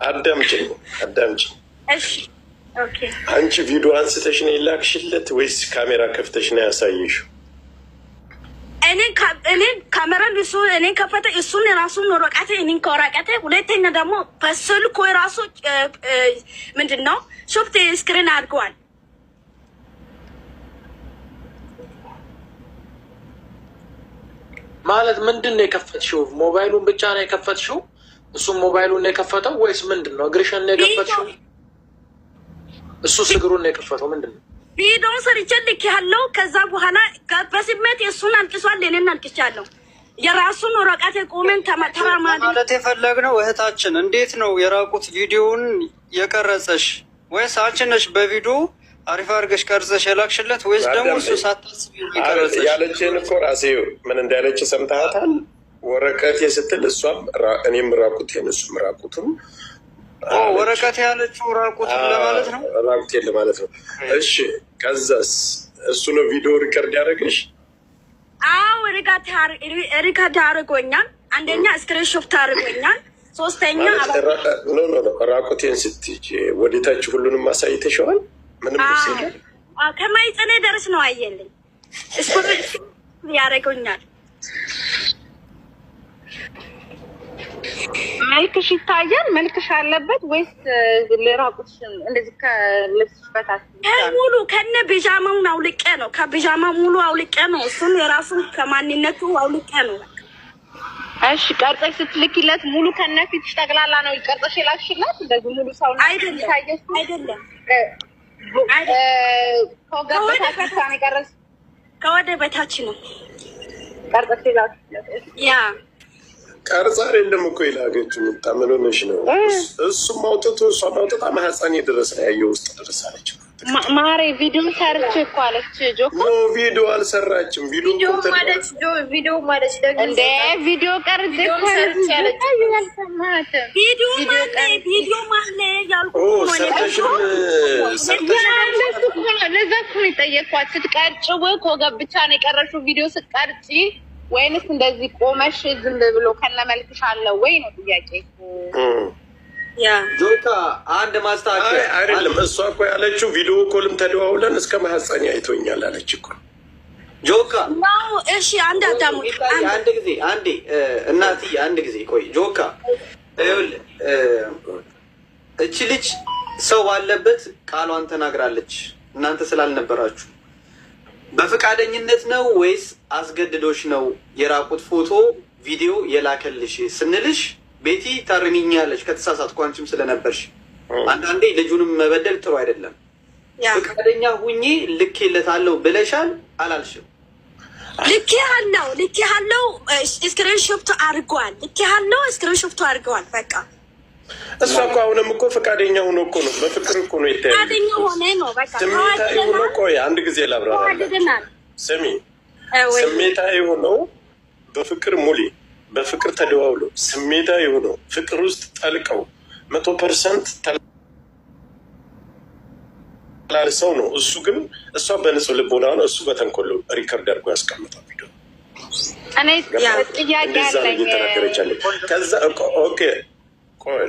አዳምጪኝ። እሺ ኦኬ። አንቺ ቪዲዮ አንስተሽ ነው የላክሽለት ወይስ ካሜራ ከፍተሽ ነው ያሳየሽው? እኔ ካሜራን እኔ ከፈተ እሱን የራሱን ወረቀቴ እኔን ከወረቀቴ ሁለተኛ ደግሞ በስልኩ የራሱ ምንድነው ሾፍት ስክሪን አድርገዋል። ማለት ምንድን ነው የከፈትሽው? ሞባይሉን ብቻ ነው የከፈትሽው? እሱም ሞባይሉን ነው የከፈተው ወይስ ምንድን ነው? እግርሽን ነው የከፈትሽው? እሱ እግሩን ነው የከፈተው? ምንድን ነው? ቪዲዮን ሰርቼ ልኬያለሁ። ከዛ በኋላ በስሜት እሱን አልቅሷል፣ እኔን አልቅሻለሁ። የራሱን ወረቀት የቆመን ማለት የፈለግነው እህታችን እንዴት ነው የራቁት ቪዲዮውን የቀረጸሽ? ወይስ አንቺ ነሽ በቪዲዮ አሪፍ አድርገሽ ቀርጸሽ የላክሽለት ወይስ ደግሞ እሱ ሳታስቢ የቀረጸሽ? ያለችን እኮ ራሴ ምን እንዳለች ሰምተሃታል? ወረቀቴ ስትል እሷም እኔም ራቁቴን እሱም ራቁቱን ወረቀት ያለችው ራቁቱን ለማለት ነው። ራቁቴን ለማለት ነው። እሺ ከዛስ እሱ ነው ቪዲዮ ሪከርድ ያደረገሽ? አዎ ሪከርድ አድርጎኛል። አንደኛ ስክሪንሾት አድርጎኛል። ሶስተኛ ራቁቴን ስትይ ወዴታች ሁሉንም አሳይተሽዋል? ምንም ከማይጸኔ ደርስ ነው አየልኝ። ስፖርት ያደርገኛል። መልክሽ ይታያል? መልክሽ አለበት ወይስ ለራቁትሽ እንደዚህ ከልብስሽ በታች ሙሉ ከነ ቢጃማውን አውልቄ ነው? ከቢጃማ ሙሉ አውልቄ ነው። እሱን የራሱን ከማንነቱ አውልቄ ነው። እሺ ቀርጸሽ ስትልኪለት ሙሉ ከነ ፊትሽ ጠቅላላ ነው ቀርጸሽ የላክሽለት? እንደዚህ ሙሉ ሰው ነው አይደለም። ከወደ በታች ነው ቀርጸሽ የላክሽለት። ያ ቀርጻ አይደለም እኮ የላገችው። ምን ሆነሽ ነው? እሱም አውጥቶ እሷም አውጥታ ማህፀኔ ድረስ ያየው ውስጥ ድረስ አለች። ማሬ ቪዲዮ ሰርች እኮ አለች። ጆኮ ኖ ቪዲዮ አልሰራችም። ቪዲዮ ማለት ደግሞ እንደ ቪዲዮ ቀርጽ እኮ ሰርች ያለች ቪዲዮ ማለት ያልኩ ለዛ እኮ ነው የጠየኳት። ስትቀርጭው ከወገብ ብቻ ነው የቀረሽው ቪዲዮ ስትቀርጪ ወይንስ እንደዚህ ቆመሽ ዝም ብሎ ከነመልክሽ አለው ወይ ነው ጥያቄ። ያ ጆካ አንድ ማስተካከያ አይደለም። እሷ እኮ ያለችው ቪዲዮ ኮልም ተደዋውለን እስከ ማህፀኔ አይቶኛል አለች እኮ ጆካ። ነው እሺ አንድ አዳሙ አንድ ጊዜ አንዴ እናትዬ አንድ ጊዜ ቆይ ጆካ። ይኸውልህ እቺ ልጅ ሰው ባለበት ቃሏን ተናግራለች። እናንተ ስላልነበራችሁ በፈቃደኝነት ነው ወይስ አስገድዶሽ ነው የራቁት ፎቶ ቪዲዮ የላከልሽ ስንልሽ ቤቲ ታርሚኛለሽ ከተሳሳትኩ አንቺም ስለነበርሽ አንዳንዴ ልጁንም መበደል ጥሩ አይደለም። ፈቃደኛ ሁኚ ልኬለታለሁ ብለሻል አላልሽም? ልኬያለሁ ስክሪንሾት አድርጓል። ስክሪንሾት አድርገዋል። በቃ እሷ እኮ አሁንም እኮ ፈቃደኛ ሆኖ እኮ ነው። በፍቅር እኮ ነው የተያየው። ፈቃደኛ ሆነ ነው በቃ ስሜታዊ ሆኖ ቆይ አንድ ጊዜ ላብራራለሁ። ስሚ ስሜታዊ ሆኖ በፍቅር ሙሌ በፍቅር ተደዋውሎ ስሜታዊ ሆኖ ፍቅር ውስጥ ጠልቀው 100% ተላልሰው ነው። እሱ ግን እሷ በንጹህ ልቦና ነው፣ እሱ በተንኮል ሪከርድ አድርጎ ያስቀምጠው ቪዲዮ። እኔ ጥያቄ አለኝ። ከዛ ኦኬ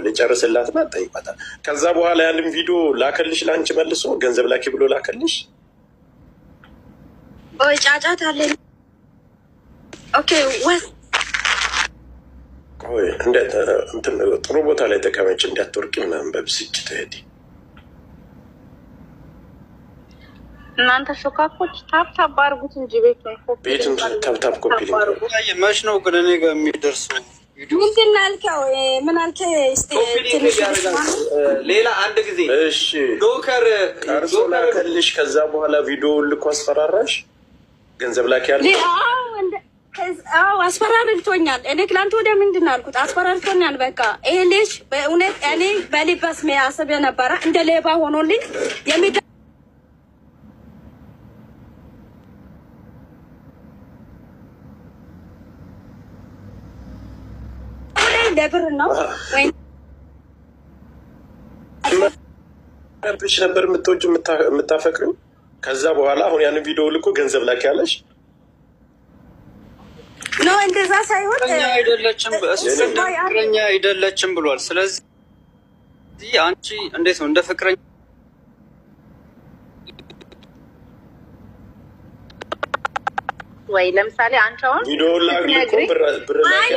ልጨርስላት እና ጠይቃታል። ከዛ በኋላ ያንን ቪዲዮ ላከልሽ ለአንቺ መልሶ ገንዘብ ላኪ ብሎ ላከልሽ? ኦይ ጫጫት አለ። ኦኬ ቆይ እንዴት እንትን ጥሩ ቦታ ላይ ተቀመጭ እንዳትወርቂ ምናምን በብስጭት ትሄዲ። እናንተ ሾካኮች ታፕታፕ አድርጉት እንጂ ቤቱን ታፕታፕ ኮፒ መች ነው ግን እኔ ጋር የሚደርሰው? ምንድን ነው ያልከው? ምን አልከኝ? ሌላ አንድ ጊዜ እሺ ዶከር ቀርጾ ላከልሽ። ከዛ በኋላ ቪዲዮ ልኮ አስፈራራሽ ገንዘብ ላኪ ያለ? አዎ አስፈራርቶኛል። እኔ ትላንት ወዲያ ምንድን ነው ያልኩት? አስፈራርቶኛል። በቃ ይሄ ልጅ በእውነት እኔ በሊባስ መያሰብ የነበረ እንደ ሌባ ሆኖልኝ ለብር ነው ወይ ብሽ ነበር የምትወጂው የምታፈቅሪው? ከዛ በኋላ አሁን ያንን ቪዲዮ ልኮ ገንዘብ ላኪ ያለሽ ነው? እንደዛ ሳይሆን አይደለችም ብሏል። ስለዚህ አንቺ እንዴት ነው እንደ ፍቅረኛ ወይ ለምሳሌ አንቺ አሁን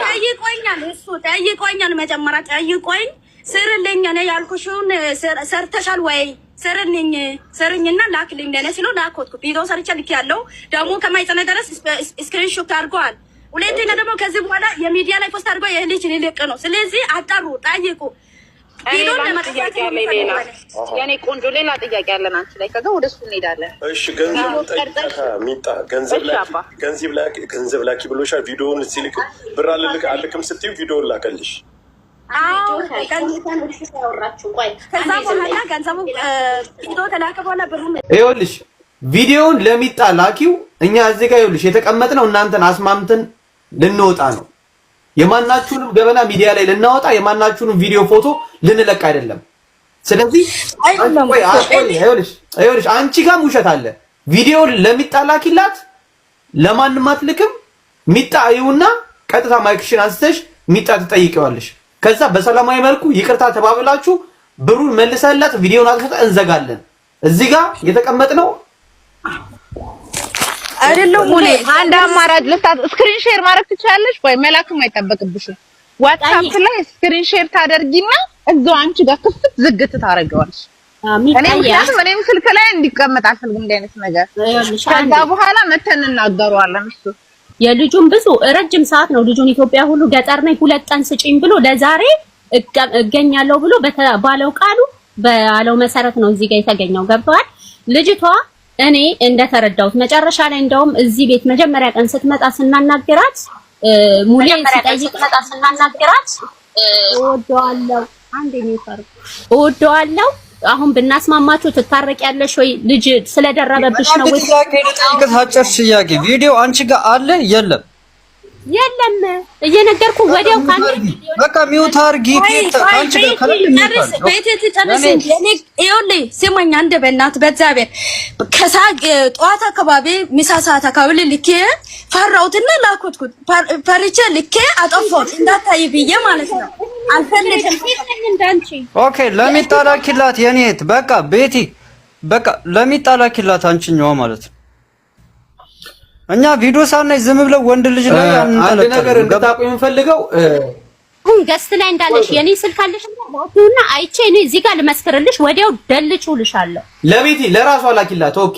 ጠይቆኛል፣ እሱ ጠይቆኛል። መጀመሪያ ጠይቆኝ ስርልኝ እኔ ያልኩሽውን ሰርተሻል ወይ ስርኝና ላክልኝ ለኔ ሲሉ ላኮትኩ። ቪዲዮ ሰርቼ ልክ ያለው ደግሞ ከማይጸነ ድረስ ስክሪንሾት አድርገዋል። ሁለተኛ ደግሞ ከዚህ በኋላ የሚዲያ ላይ ፖስት አድርገው የልጅ ሊለቅ ነው። ስለዚህ አጣሩ፣ ጠይቁ። ቪዲዮ ለማጥፋት የኔ ቆንጆ ሌላ ጥያቄ አለን አንቺ ላይ ከዛ ወደ እሱ እንሄዳለን። እሺ ገንዘብ ላኪ ብሎሻል። ቪዲዮውን ሲልክ ብር አልልክም ስትይው ቪዲዮውን ላከልሽ። ይኸውልሽ ቪዲዮውን ለሚጣ ላኪው። እኛ እዚህ ጋር ይኸውልሽ የተቀመጥነው እናንተን አስማምተን ልንወጣ ነው። የማናችሁንም ገበና ሚዲያ ላይ ልናወጣ የማናችሁንም ቪዲዮ ፎቶ ልንለቅ አይደለም። ስለዚህ ይኸውልሽ አንቺ ጋር ውሸት አለ። ቪዲዮውን ለሚጣ ላኪላት፣ ለማንም አትልክም። ሚጣ ይሁንና ቀጥታ ማይክሽን አንስተሽ ሚጣ ትጠይቀዋለሽ። ከዛ በሰላማዊ መልኩ ይቅርታ ተባብላችሁ ብሩን መልሰላት ቪዲዮውን አጥፍታ እንዘጋለን። እዚህ ጋር የተቀመጥነው አይደለም ሙሌ አንድ አማራጭ ልታት ስክሪን ሼር ማድረግ ትችላለሽ ወይ? መላክም አይጠበቅብሽም። ዋትስአፕ ላይ ስክሪን ሼር ታደርጊና እዛው አንቺ ጋር ክፍት ዝግት ታደርገዋለሽ። እኔም ስልክ ላይ እንዲቀመጥ አልፈልግም እንደ አይነት ነገር። ከዛ በኋላ መተን እናገረዋለን። እሱ የልጁን ብዙ ረጅም ሰዓት ነው ልጁን ኢትዮጵያ ሁሉ ገጠር ነኝ 2 ቀን ስጪኝ ብሎ ለዛሬ እገኛለሁ ብሎ ባለው ቃሉ ባለው መሰረት ነው እዚህ ጋር የተገኘው። ገብቷል። ልጅቷ እኔ እንደተረዳሁት መጨረሻ ላይ እንደውም እዚህ ቤት መጀመሪያ ቀን ስትመጣ ስናናገራት ሙሌ ስናናገራት እወደዋለሁ አንዴ ነው ታርቁ እወደዋለሁ አሁን ብናስማማችሁ ትታረቂያለሽ ወይ? ልጅ ስለደረበብሽ ነው ወይ? ጥያቄ ቪዲዮ አንቺ ጋር አለ የለም? የለም እየነገርኩ ወዲያው ካለ በቃ ሚውት አድርጊ። አንቺ ጋር ካለ ቤት ተጨርስ። እኔ ይኸውልህ ስማኝ አንድ በእናትህ በእግዚአብሔር ከሳቅ ጠዋት አካባቢ ምሳ ሰዓት አካባቢ ልኬ ፈራሁትና ላኩትኩት። ፈርቼ ልኬ አጠፋሁት እንዳታይ ብዬ ማለት ነው። አልፈልግም እንዳንቺ። ኦኬ ለሚጣላኪላት የኔት በቃ ቤቲ በቃ ለሚጣላኪላት አንቺኛው ማለት ነው። እኛ ቪዲዮ ሳናይ ዝም ብለው ወንድ ልጅ ላይ አንተ ነገር እንድታውቁ የምፈልገው ገስት ላይ እንዳለሽ የኔ ስልክ አለሽ እና አይቼ እኔ እዚህ ጋር ልመስክርልሽ ወዲያው ደልጭልሻለሁ። ለቤቲ ለራሷ ላኪላት። ኦኬ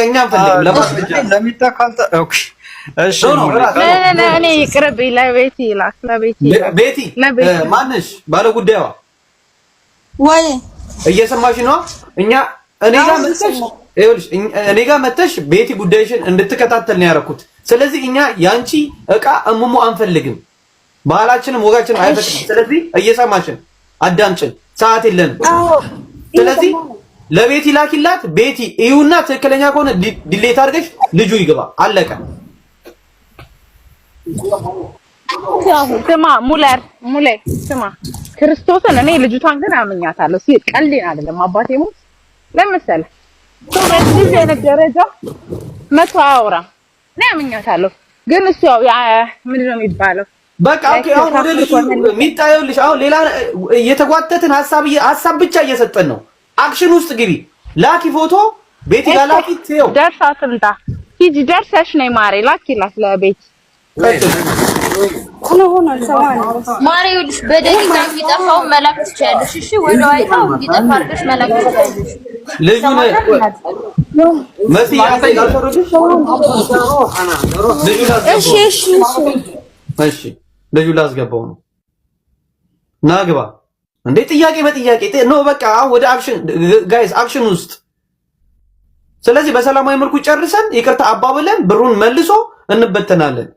እኛ ፈልግ ለሚጣካልታ ኦኬ እሺ እኔ ይቅርብ ለቤቲ ላክ ለቤቲ ማነሽ ባለ ጉዳይዋ ወይ እየሰማሽ ነው? እኔ ጋር መተሽ ቤቲ ጉዳይሽን እንድትከታተል ነው ያደረኩት። ስለዚህ እኛ ያንቺ እቃ እሙሙ አንፈልግም፣ ባህላችንም ወጋችንም አይፈቅድም። ስለዚህ እየሰማሽን አዳምጭን፣ ሰዓት የለንም። ስለዚህ ለቤቲ ላኪላት። ቤቲ ይሁንና ትክክለኛ ከሆነ ዲሌት አድርገሽ ልጁ ይግባ፣ አለቀ። ስማ ሙሌ ስማ ክርስቶስን እኔ ልጅቷን ግን አምኛታለሁ። ቀልዴን አይደለም አባቴ ሞት ለምሳሌ በዚህ አይነት ደረጃ መቶ አውራ ነው አምኛታለሁ። ግን እሱ ምንድን ነው የሚባለው? በቃ ኦኬ። አሁን ወደ ልጁ የሚጣየውልሽ አሁን ሌላ እየተጓተትን ሀሳብ ብቻ እየሰጠን ነው። አክሽን ውስጥ ግቢ። ላኪ ፎቶ ቤቲ ጋር ላኪ። ትየው ደርሳ ትምጣ። ሂጂ ደርሰሽ ነይ ማሬ ላኪላት ለቤት ማሪውልሽ በደቂቃ የሚጠፋው መላክ ትችያለሽ። እሺ ወደ ዋይታው እንዲጠፋ አድርገሽ መላክ ትችያለሽ። ልጁ መሲ እሺ ልጁ ላስገባው ነው። ናግባ እንዴ ጥያቄ በጥያቄ ነው። በቃ ወደ አክሽን ጋይስ፣ አክሽን ውስጥ። ስለዚህ በሰላማዊ መልኩ ጨርሰን ይቅርታ አባብለን ብሩን መልሶ እንበተናለን።